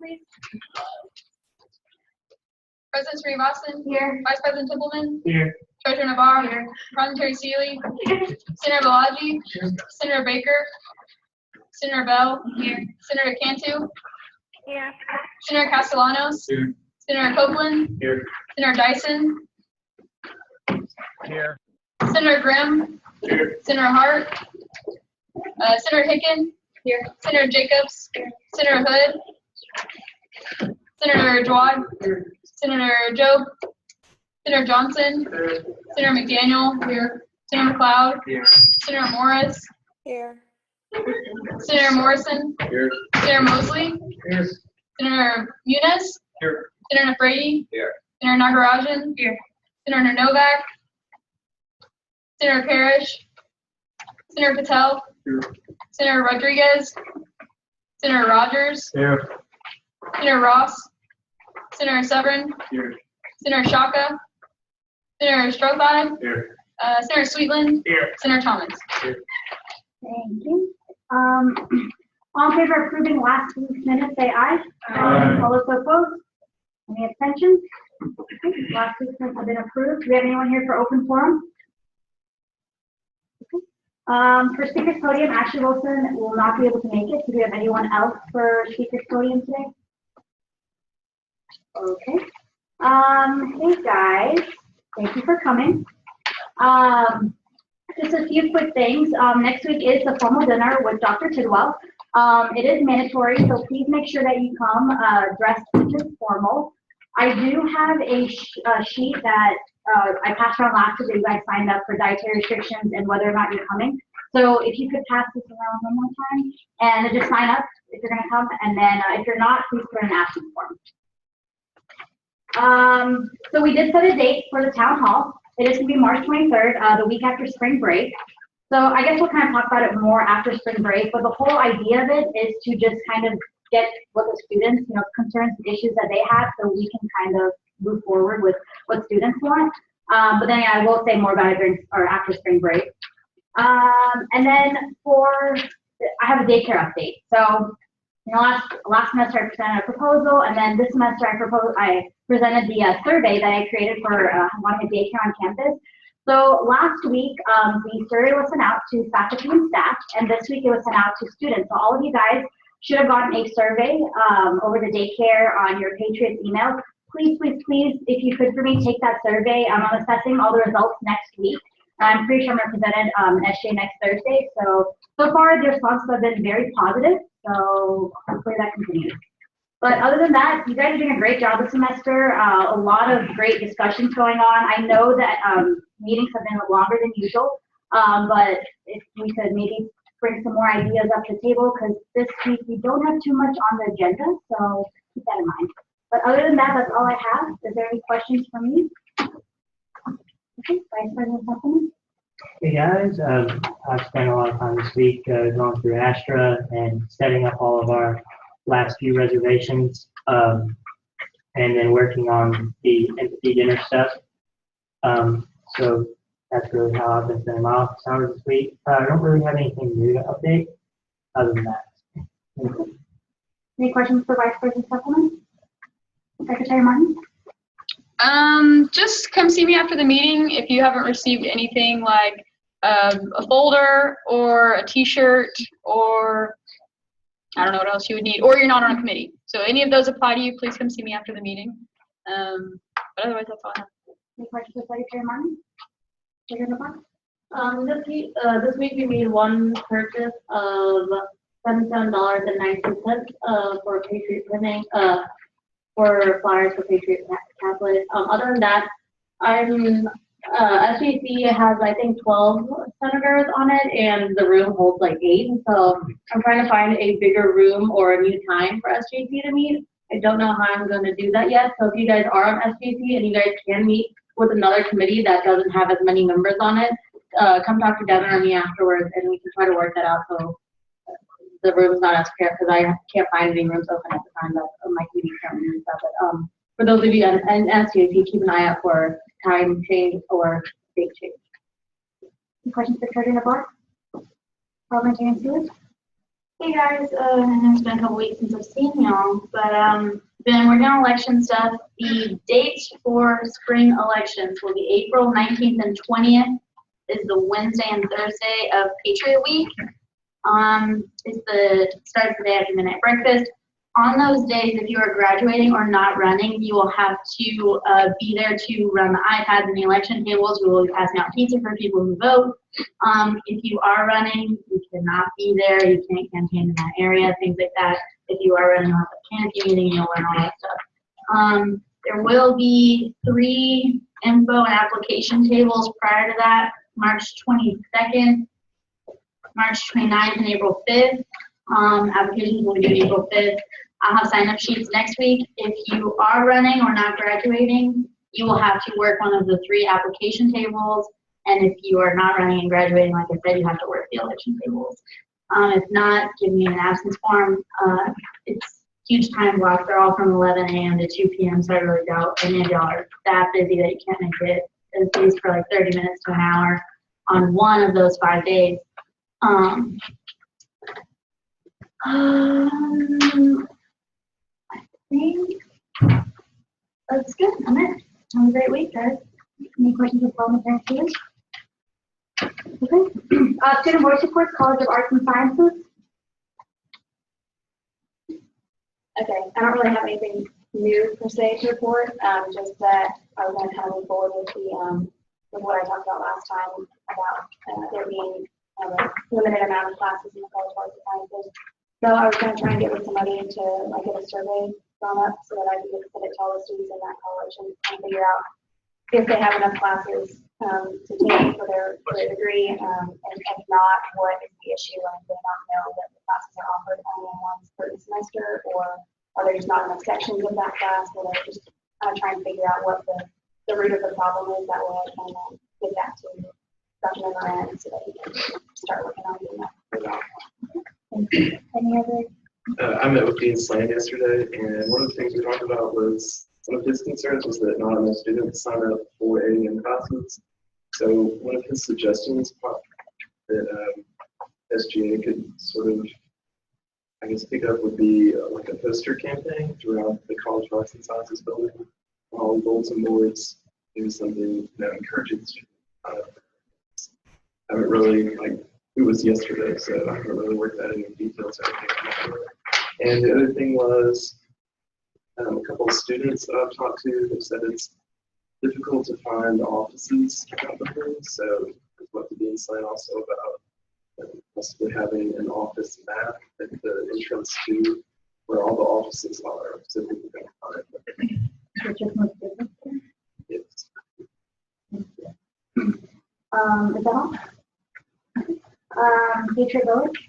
please. President Srinivasan. Here. Vice President Tippleman. Here. Treasurer Navarro. Here. Secretary Seeley. Senator Balaji. Senator Baker. Senator Bell. Here. Senator Cantu. Here. Senator Castellanos. Here. Senator Copeland. Here. Senator Dyson. Here. Senator Grimm. Here. Senator Hart. Senator Hicken. Here. Senator Jacobs. Here. Senator Hood. Senator Jawad. Here. Senator Jobe. Senator Johnson. Here. Senator McDaniel. Here. Senator McLeod. Here. Senator Morris. Here. Senator Morrison. Here. Senator Mosley. Here. Senator Muniz. Here. Senator Frady. Here. Senator Nagarajan. Here. Senator Novak. Senator Parrish. Senator Patel. Here. Senator Rodriguez. Senator Rogers. Here. Senator Ross. Senator Severin. Here. Senator Shaka. Senator Strothine. Here. Senator Sweetland. Here. Senator Thomas. Thank you. All in favor of approving last week's minutes, say aye. Aye. All those opposed? Any abstentions? Okay, last week's minutes have been approved. Do we have anyone here for open forum? Okay. For speaker's podium, Ashley Wilson will not be able to make it. Do we have anyone else for speaker's podium today? Okay. Hey guys, thank you for coming. Just a few quick things. Next week is the formal dinner with Dr. Tidwell. It is mandatory, so please make sure that you come dressed just formal. I do have a sheet that I passed around last week that you guys signed up for dietary restrictions and whether or not you're coming. So if you could pass this around one more time and then just sign up if you're going to come, and then if you're not, please put in an absence form. So we did set a date for the town hall. It is going to be March 23rd, the week after spring break. So I guess we'll kind of talk about it more after spring break, but the whole idea of it is to just kind of get what the students, concerns and issues that they have so we can kind of move forward with what students want. But then I will say more about it during or after spring break. And then I have a daycare update. So last semester I presented a proposal, and then this semester I presented the survey that I created for wanting a daycare on campus. So last week, the survey was sent out to faculty and staff, and this week it was sent out to students. So all of you guys should have gotten a survey over the daycare on your Patriots email. Please, please, please, if you could for me, take that survey. I'm assessing all the results next week. I'm pretty sure I'm going to present it at SGA next Thursday. So far the responses have been very positive, so hopefully that continues. But other than that, you guys are doing a great job this semester. A lot of great discussions going on. I know that meetings have been longer than usual, but if we could maybe bring some more ideas up to the table, because this week we don't have too much on the agenda, so keep that in mind. But other than that, that's all I have. Is there any questions for me? Okay, Vice President Supplement. Hey guys, I've spent a lot of time this week going through Astra and setting up all of our last few reservations, and then working on the empathy dinner stuff. So that's really how I've been spending my office hours this week. I don't really have anything new to update other than that. Any questions for Vice President Supplement? Secretary Martin? Just come see me after the meeting if you haven't received anything like a folder or a t-shirt, or I don't know what else you would need, or you're not on a committee. So any of those apply to you, please come see me after the meeting. But otherwise, that's all I have. Any questions for Secretary Martin? This week we made one purchase of $77.19 for Patriot printing, for flyers for Patriot Catholic. Other than that, SGC has, I think, 12 senators on it, and the room holds like 8. So I'm trying to find a bigger room or a new time for SGC to meet. I don't know how I'm going to do that yet. So if you guys are on SGC and you guys can meet with another committee that doesn't have as many members on it, come talk to Devin or me afterwards, and we can try to work that out so the room's not as clear, because I can't find any rooms open at the time that my committee currently and stuff. But for those of you on SGC, keep an eye out for time change or date change. Any questions for Treasurer Navarro? Parliamentarian Stewart? Hey guys, I know it's been a couple weeks since I've seen y'all, but been working on election stuff. The dates for spring elections will be April 19th and 20th is the Wednesday and Thursday of Patriot Week. Starts the day after midnight breakfast. On those days, if you are graduating or not running, you will have to be there to run the iPads and the election tables. We will be passing out pizza for people who vote. If you are running, you cannot be there. You can't campaign in that area, things like that. If you are running, you'll have a canopy meeting, you'll learn all that stuff. There will be 3 info and application tables prior to that, March 22nd, March 29th, and April 5th. Applications will be due April 5th. I'll have sign-up sheets next week. If you are running or not graduating, you will have to work one of the 3 application tables. And if you are not running and graduating, like I said, you have to work the election tables. If not, give me an absence form. It's huge time blocks. They're all from 11 a.m. to 2 p.m. So I really doubt any of y'all are that busy that you can't make it. It's used for like 30 minutes to an hour on one of those 5 days. I think that's good. I'm it. Have a great week, guys. Any questions or problems with students? Okay. Student Voice Reports, College of Arts and Sciences. Okay, I don't really have anything new per se to report, just that I was going to kind of move forward with with what I talked about last time about there being a limited amount of classes in the College of Arts and Sciences. So I was going to try and get with somebody to get a survey drawn up so that I could send it to all the students in that college and figure out if they have enough classes to take for their degree, and if not, what is the issue, and do they not know that the classes are offered only in one certain semester, or are there just not enough sections of that class, or they're just kind of trying to figure out what the root of the problem is. That way I can get that to Dr. Moran so that he can start working on doing that for y'all. Any other? I met with Dean Slane yesterday, and one of the things we talked about was one of his concerns was that not enough students sign up for A&M classes. So one of his suggestions that SGA could sort of, I guess, pick up would be like a poster campaign throughout the College of Arts and Sciences building, all bulletin boards, maybe something that encourages students. I haven't really, it was yesterday, so I haven't really worked that into details. And the other thing was, a couple of students that I've talked to have said it's difficult to find offices at the place. So I talked to Dean Slane also about possibly having an office map at the entrance to where all the offices are, so people can find them. Yes. Is that all? Future Village?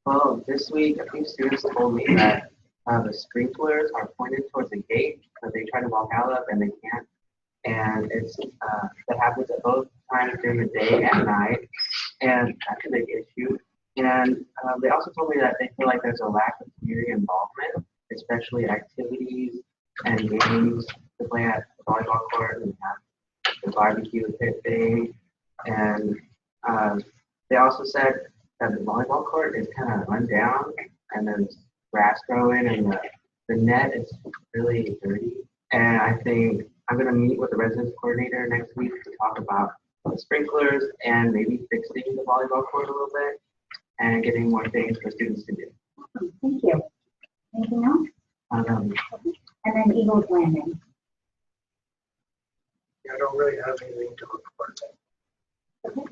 Well, this week, a few students told me that the sprinklers are pointed towards the gate, so they try to walk out of and they can't. And it's that happens at both times during the day and night, and that's a big issue. And they also told me that they feel like there's a lack of community involvement, especially activities and games to play at the volleyball court and have the barbecue pit thing. And they also said that the volleyball court is kind of run down, and there's grass growing, and the net is really dirty. And I think I'm going to meet with the residence coordinator next week to talk about the sprinklers and maybe fixing the volleyball court a little bit and getting more things for students to do. Thank you. Anything else? And then Eagles Landing. Yeah, I don't really have anything to report. Okay.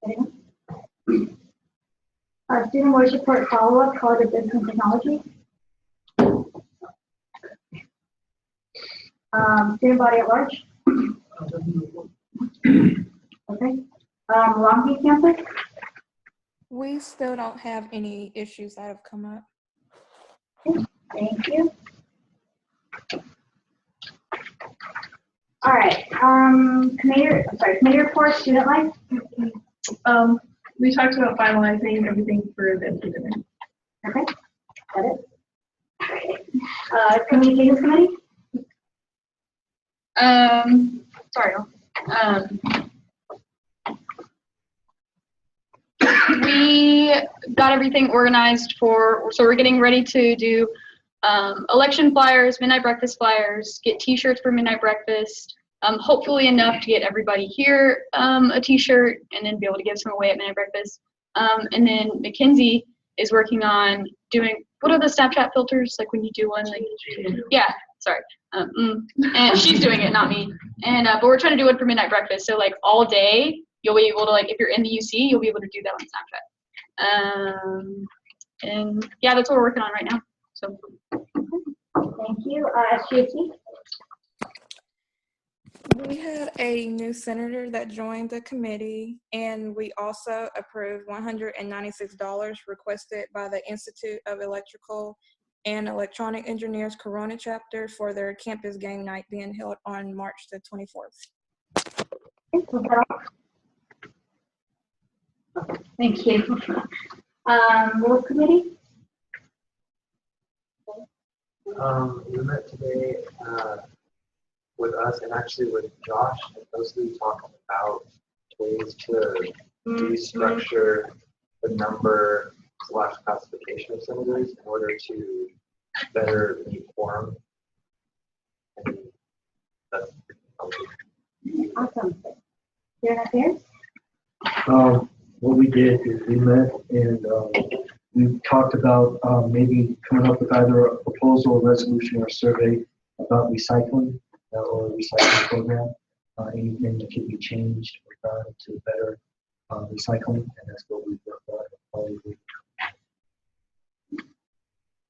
Anyone? Student Voice Report follow-up, College of Business and Technology. Student Body at Large. Okay. Longview Campus. We still don't have any issues that have come up. Okay. Thank you. All right. Committee report, student life. We talked about finalizing everything for the student. Okay. Got it. Communications committee. Sorry. We we got everything organized so we're getting ready to do election flyers, midnight breakfast flyers, get t-shirts for midnight breakfast, hopefully enough to get everybody here a t-shirt, and then be able to give some away at midnight breakfast. And then Mackenzie is working on doing, what are the Snapchat filters, like when you do one, like, yeah, sorry. And she's doing it, not me. And but we're trying to do it for midnight breakfast, so like all day you'll be able to, like, if you're in the UC, you'll be able to do that on Snapchat. And yeah, that's what we're working on right now. So Thank you. SGA. We had a new senator that joined the committee, and we also approved $196 requested by the Institute of Electrical and Electronic Engineers Corona chapter for their campus game night being held on March the 24th. Okay, thank you. Rules committee? We met today with us and actually with Josh, and mostly talking about ways to restructure the number / classification of senators in order to better meet quorum. And that's Awesome. You're not there? What we did is we met and we talked about maybe coming up with either a proposal, a resolution, or a survey about recycling or a recycling program, anything that could be changed or done to better recycling, and that's what we've done.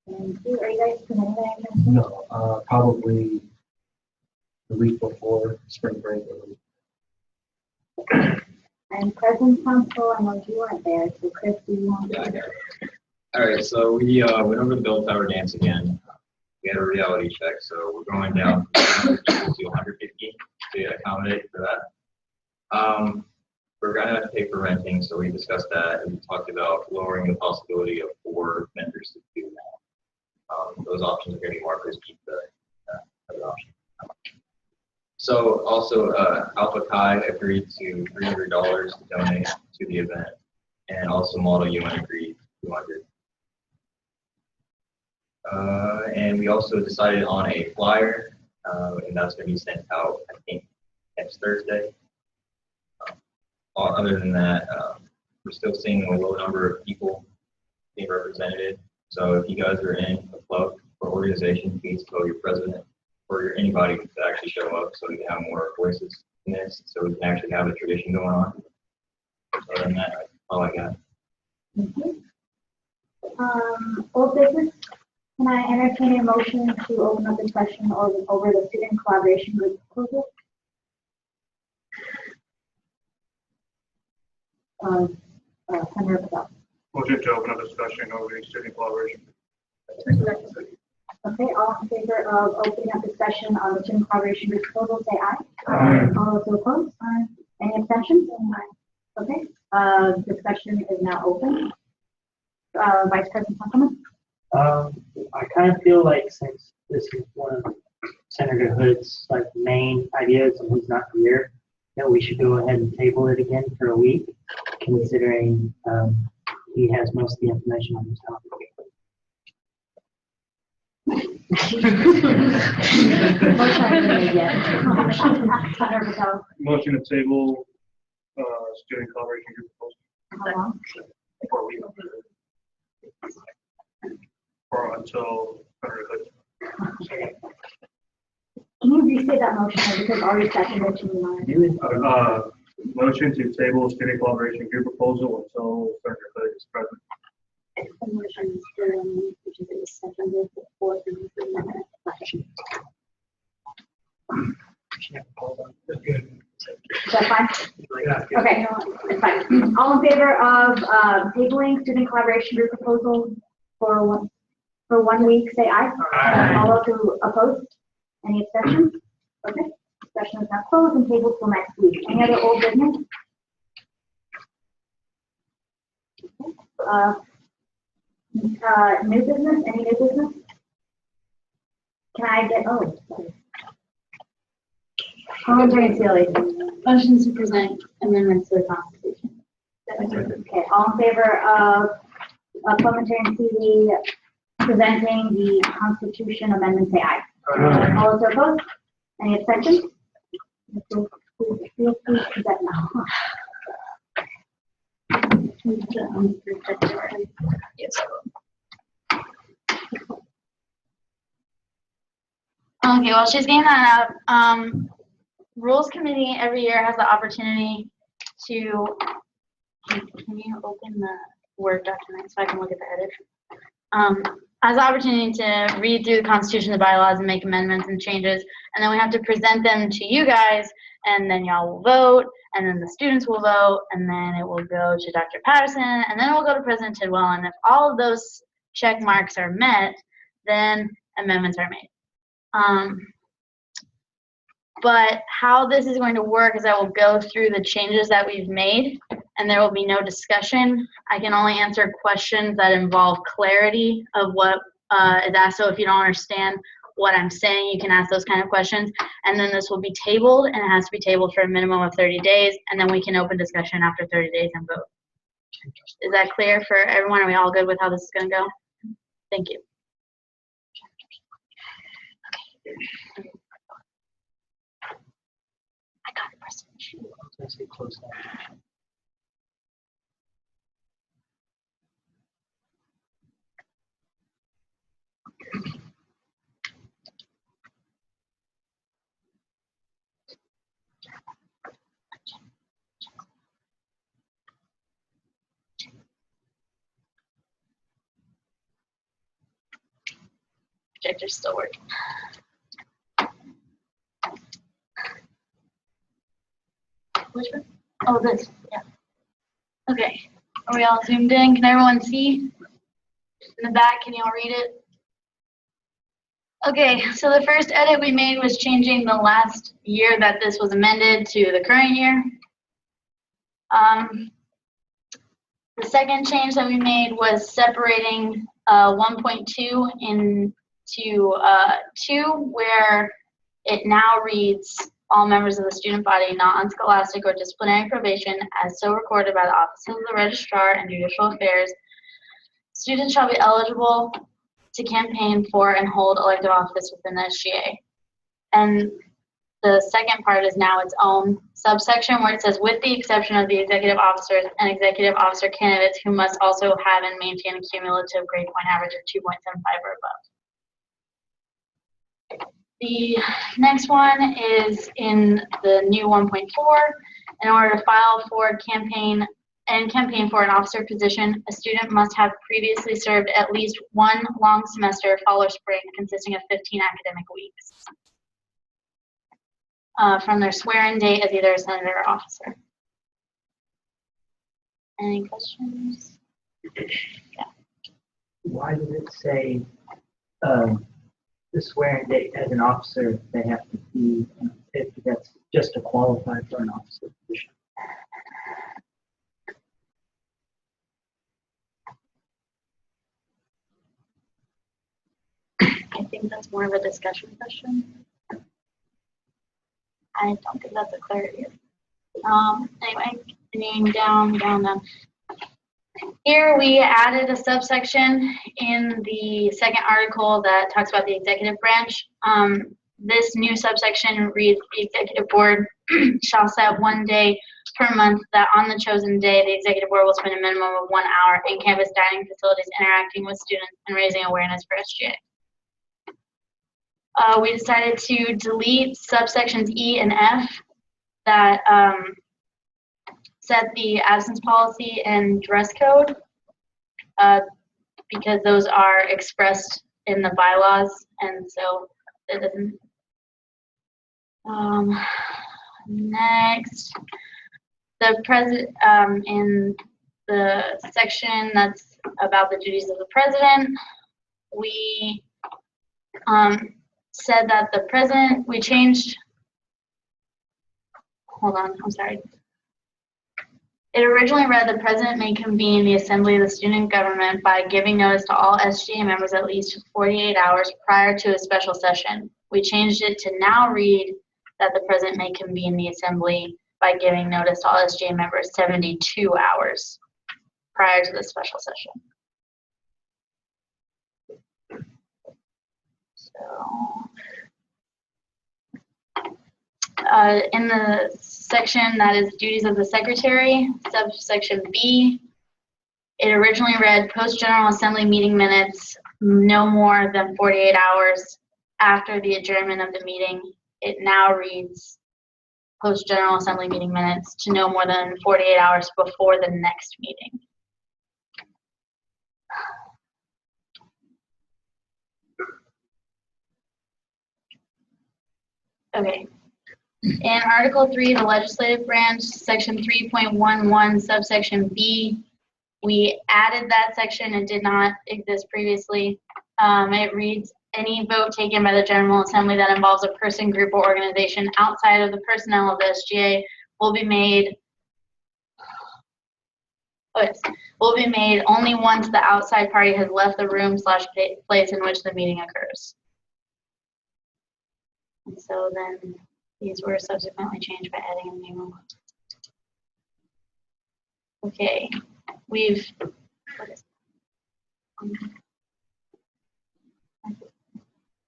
Thank you. Are you guys committing that? No, probably the week before spring break. I'm present council. I know you weren't there, so Chris, do you want to? Yeah, I got it. All right, so we went over the Build Tower Dance again. We had a reality check, so we're going down from 100 people to 150 to accommodate for that. We're gonna have to pay for renting, so we discussed that, and we talked about lowering the possibility of 4 vendors to do that. Those options are gonna be markers, keep the other option. So also, Alpha Chi agreed to $300 to donate to the event, and also Model UN agreed $200. And we also decided on a flyer, and that's going to be sent out, I think, next Thursday. Other than that, we're still seeing a low number of people being represented. So if you guys are in a club or organization, please tell your president or anybody to actually show up so we can have more voices in this, so we can actually have a tradition going on. Other than that, that's all I got. Thank you. Old business. Can I entertain a motion to open up discussion over the student collaboration group proposal? Senator Patel. Motion to open up discussion over the student collaboration. Okay, all in favor of opening up discussion on the student collaboration group proposal, say aye. Aye. All those who oppose? Aye. Any abstentions? Okay, discussion is now open. Vice President Tuckerman? I kind of feel like since this is one of Senator Hood's like main ideas and he's not here, that we should go ahead and table it again for a week, considering he has most of the information on this topic. Motion to table student collaboration group proposal. How long? For a week. Or until Senator Hood. Can you restate that motion because already seconded to me? Motion to table student collaboration group proposal until Senator Hood is present. The motion is still, which is a seconded before the minute. Is that fine? Okay, it's fine. All in favor of tabling student collaboration group proposal for 1 week, say aye. Aye. All those who oppose? Any abstentions? Okay, discussion is now closed and tabled till next week. Any other old business? New business? Any new business? Can I get, oh, sorry. Parliamentary and Sealy. Motion to present amendments to the Constitution. Okay, all in favor of Clementine and Stevie presenting the Constitution Amendment, say aye. All those opposed? Any abstentions? Feel free to present now. Yes. Okay, well, she's getting that up. Rules Committee every year has the opportunity to, can you open the Word document so I can look at the edit? Has the opportunity to read through the Constitution, the bylaws, and make amendments and changes, and then we have to present them to you guys, and then y'all will vote, and then the students will vote, and then it will go to Dr. Patterson, and then it will go to President Tidwell, and if all of those check marks are met, then amendments are made. But how this is going to work is I will go through the changes that we've made, and there will be no discussion. I can only answer questions that involve clarity of what is asked. So if you don't understand what I'm saying, you can ask those kind of questions. And then this will be tabled, and it has to be tabled for a minimum of 30 days, and then we can open discussion after 30 days and vote. Is that clear for everyone? Are we all good with how this is going to go? Thank you. Okay. I got it, President. Projector's still working. Which one? Oh, this. Yeah. Okay. Are we all zoomed in? Can everyone see? In the back, can you all read it? Okay, so the first edit we made was changing the last year that this was amended to the current year. The second change that we made was separating 1.2 into 2, where it now reads, all members of the student body not on scholastic or disciplinary probation as so recorded by the Office of the Registrar and Judicial Affairs. Students shall be eligible to campaign for and hold elective office within the SGA. And the second part is now its own subsection where it says, with the exception of the executive officers and executive officer candidates who must also have and maintain a cumulative grade point average of 2.75 or above. The next one is in the new 1.4. In order to file for campaign for an officer position, a student must have previously served at least one long semester, fall or spring, consisting of 15 academic weeks from their swear-in date as either a senator or officer. Any questions? Yeah. Why does it say the swearing date as an officer, they have to be, if that's just to qualify for an officer position? I think that's more of a discussion question. I don't think that's a clarity. Anyway, continuing down. Here we added a subsection in the second article that talks about the executive branch. This new subsection reads, the executive board shall set one day per month that on the chosen day, the executive board will spend a minimum of 1 hour in campus dining facilities interacting with students and raising awareness for SGA. We decided to delete subsections E and F that set the absence policy and dress code because those are expressed in the bylaws, and so it doesn't. Next, the president in the section that's about the duties of the president, we said that the president, we changed, hold on, I'm sorry. It originally read, the president may convene the assembly of the student government by giving notice to all SGA members at least 48 hours prior to a special session. We changed it to now read that the president may convene the assembly by giving notice to all SGA members 72 hours prior to the special session. So, in the section that is duties of the secretary, subsection B, it originally read post General Assembly meeting minutes no more than 48 hours after the adjournment of the meeting. It now reads post General Assembly meeting minutes to no more than 48 hours before the next meeting. Okay. In Article 3, the legislative branch, section 3.11, subsection B, we added that section. It did not exist previously. It reads, any vote taken by the General Assembly that involves a person, group, or organization outside of the personnel of the SGA will be made only once the outside party has left the room / place in which the meeting occurs. And so then these were subsequently changed by adding a new. Okay, we've.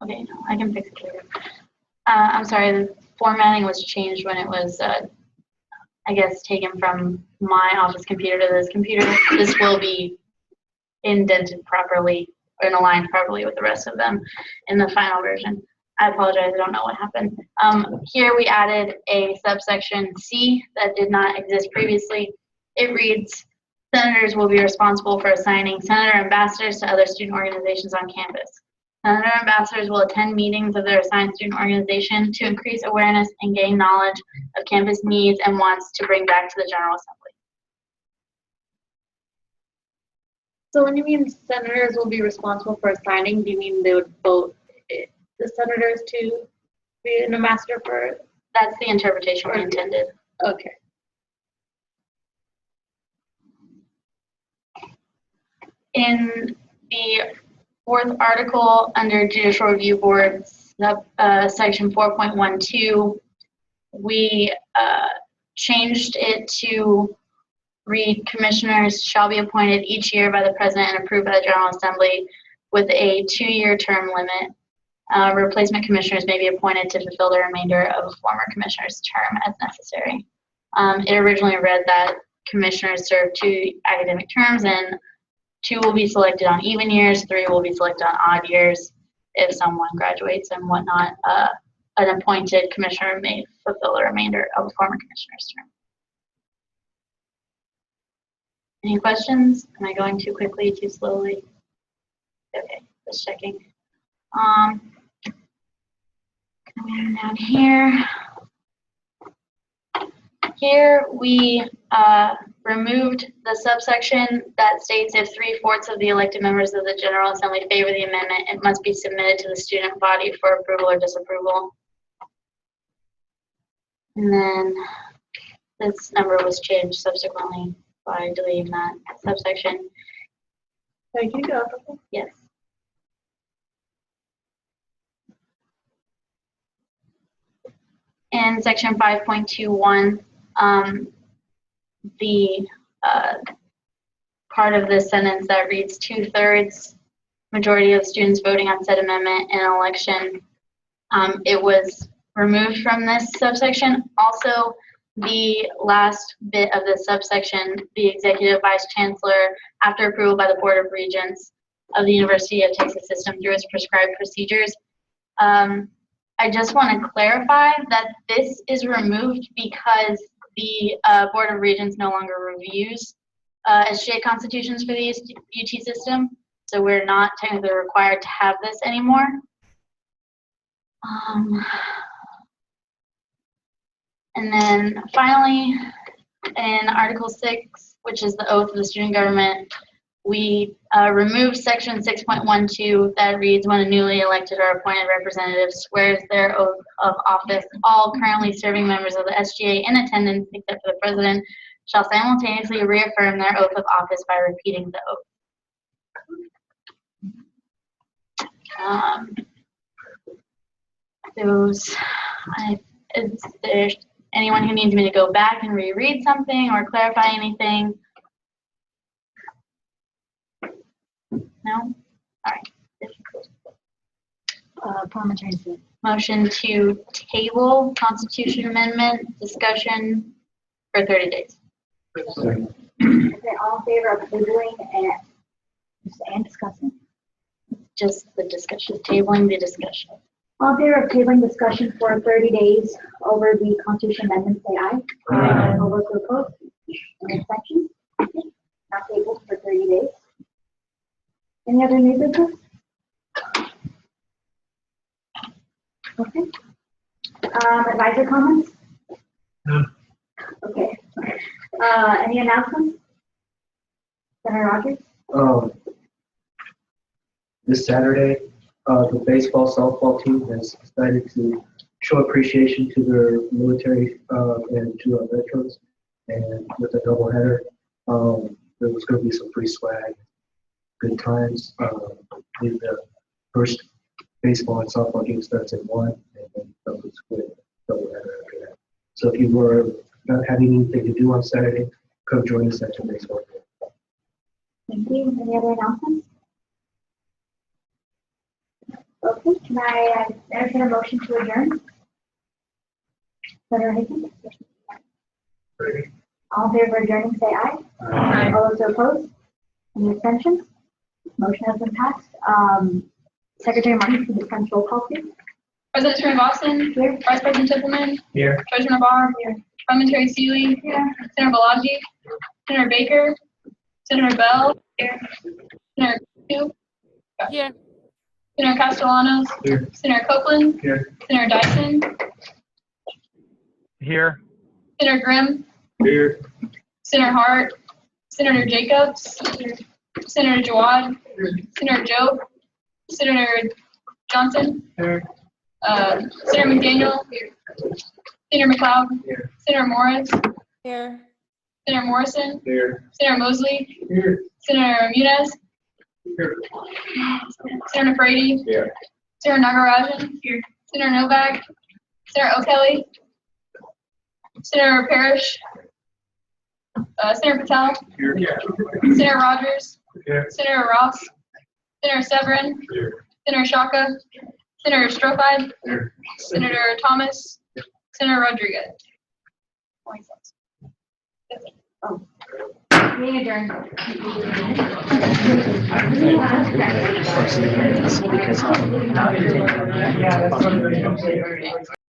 Okay, no, I can fix it later. I'm sorry, the formatting was changed when it was, I guess, taken from my office computer to this computer. This will be indented properly and aligned properly with the rest of them in the final version. I apologize, I don't know what happened. Here we added a subsection C that did not exist previously. It reads, senators will be responsible for assigning senator ambassadors to other student organizations on campus. Senator ambassadors will attend meetings of their assigned student organization to increase awareness and gain knowledge of campus needs and wants to bring back to the General Assembly. So when you mean senators will be responsible for assigning, do you mean they would vote the senators to be an ambassador for it? That's the interpretation we intended. Okay. In the fourth article under Judicial Review Board, section 4.12, we changed it to read, commissioners shall be appointed each year by the president and approved by the General Assembly with a 2-year term limit. Replacement commissioners may be appointed to fulfill the remainder of a former commissioner's term as necessary. It originally read that commissioners serve 2 academic terms, and 2 will be selected on even years, 3 will be selected on odd years if someone graduates and whatnot. An appointed commissioner may fulfill the remainder of a former commissioner's term. Any questions? Am I going too quickly, too slowly? Okay, just checking. Coming down here. Here we removed the subsection that states if 3/4 of the elected members of the General Assembly favor the amendment, it must be submitted to the student body for approval or disapproval. And then this number was changed subsequently by deleting that subsection. Thank you, go. Yes. In section 5.21, the part of this sentence that reads 2/3 majority of students voting on said amendment in an election, it was removed from this subsection. Also, the last bit of this subsection, the executive vice chancellor, after approval by the Board of Regents of the University of Texas System through its prescribed procedures. I just want to clarify that this is removed because the Board of Regents no longer reviews SGA constitutions for the UT system, so we're not technically required to have this anymore. And then finally, in Article 6, which is the oath of the student government, we removed section 6.12 that reads, when a newly elected or appointed representative swears their oath of office, all currently serving members of the SGA in attendance, except for the president, shall simultaneously reaffirm their oath of office by repeating the oath. anyone who needs me to go back and reread something or clarify anything? No? All right. Parliamentarian. Motion to table Constitution Amendment discussion for 30 days. Second. Okay, all in favor of tabling and discussing? Just the discussion, tabling the discussion. All in favor of tabling discussion for 30 days over the Constitution Amendment, say aye. Aye. All those who oppose? Any abstentions? Okay, now tabled for 30 days. Any other new business? Okay. Advisor comments? No. Okay. Any announcements? Senator Rogers? This Saturday, the baseball softball team has decided to show appreciation to their military and to our veterans, and with a doubleheader, there was going to be some free swag, good times. The first baseball and softball game starts at 1, and then subsequent doubleheader after that. So if you were not having anything to do on Saturday, come join us at the baseball game. Thank you. Any other announcements? Okay, can I entertain a motion to adjourn? Senator Higgins? All in favor of adjourning, say aye. Aye. All those opposed? Any abstentions? Motion has been passed. Secretary Martin, can you dispense roll call, please? President Srinivasan. Here. Vice President Tippleman. Here. Treasurer Navar. Here. Parliamentary Seeley. Here. Senator Balaji. Senator Baker. Senator Bell. Here. Senator Coop. Here. Senator Castellanos. Here. Senator Copeland. Here. Senator Dyson. Here. Senator Grimm. Here. Senator Hart. Senator Jacobs. Senator Jawad. Senator Joe. Senator Johnson. Here. Senator McDaniel. Senator McLeod. Here. Senator Morris. Here. Senator Morrison. Here. Senator Mosley. Here. Senator Muniz. Here. Senator Frady. Here. Senator Nagarajan. Here. Senator Novak. Senator O'Kelly. Senator Parrish. Senator Patel. Here. Senator Rogers. Here. Senator Ross. Senator Severin. Here. Senator Shaka. Senator Strophide. Here. Senator Thomas. Senator Rodriguez. Meeting adjourned. Because